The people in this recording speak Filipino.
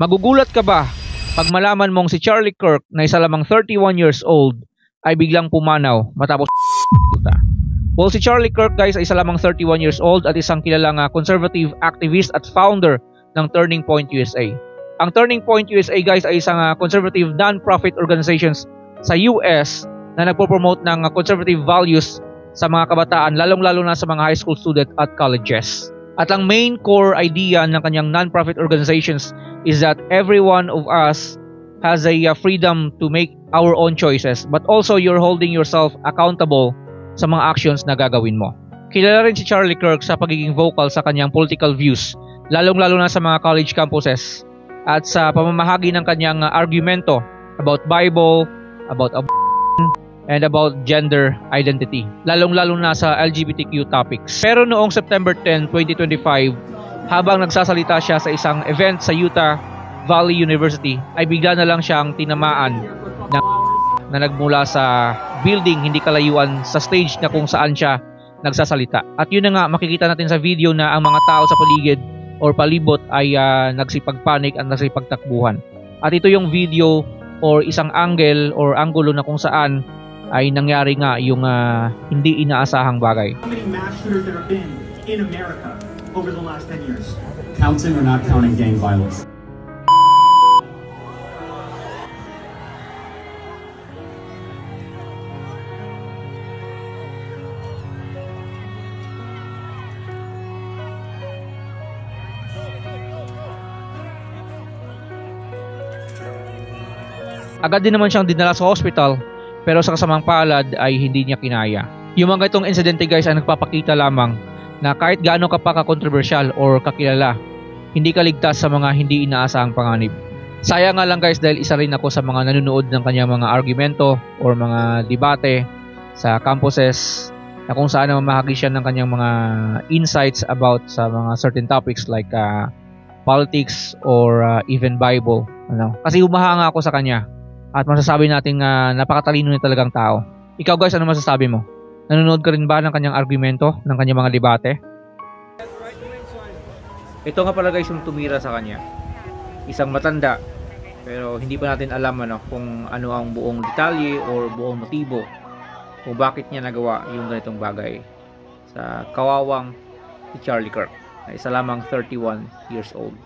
Magugulat ka ba pag malaman mong si Charlie Kirk na isa lamang 31 years old ay biglang pumanaw matapos Well, si Charlie Kirk guys ay isa lamang 31 years old at isang kilalang conservative activist at founder ng Turning Point USA. Ang Turning Point USA guys ay isang conservative non-profit organizations sa US na nagpo-promote ng conservative values sa mga kabataan, lalong-lalo na sa mga high school student at colleges. At ang main core idea ng kanyang non-profit organizations is that every one of us has a freedom to make our own choices, but also you're holding yourself accountable sa mga actions na gagawin mo. Kilala rin si Charlie Kirk sa pagiging vocal sa kanyang political views, lalong-lalo na sa mga college campuses at sa pamamahagi ng kanyang argumento about Bible, about and about gender identity, lalong-lalo na sa LGBTQ topics. Pero noong September 10, 2025, habang nagsasalita siya sa isang event sa Utah Valley University, ay bigla na lang siyang tinamaan na nagmula sa building hindi kalayuan sa stage na kung saan siya nagsasalita. At yun na nga, makikita natin sa video na ang mga tao sa paligid or palibot ay nagsipagpanik at nagsipagtakbuhan. At ito yung video or isang angle or angulo na kung saan ay nangyari nga yung hindi inaasahang bagay. How many mass shooters there have been in America over the last 10 years? Counting or not counting gang violence? Agad din naman siyang dinala sa hospital, pero sa kasamang palad ay hindi niya kinaya. Yung mga itong insidente guys ay nagpapakita lamang na kahit gaano ka pa ka-controversial or kakilala, hindi ka ligtas sa mga hindi inaasahang panganib. Sayang nga lang guys dahil isa rin ako sa mga nanonood ng kanyang mga argumento or mga debate sa campuses na kung saan mamahagi siya ng kanyang mga insights about sa mga certain topics like politics or even Bible. Kasi humahanga ako sa kanya. At masasabi natin napakatalino niya talagang tao. Ikaw guys, ano masasabi mo? Nanonood ka rin ba ng kanyang argumento, ng kanyang mga debate? Ito nga pala guys yung tumira sa kanya. Isang matanda, pero hindi pa natin alam kung ano ang buong detalye or buong motibo kung bakit niya nagawa yung ganitong bagay sa kawawang si Charlie Kirk na isa lamang 31 years old.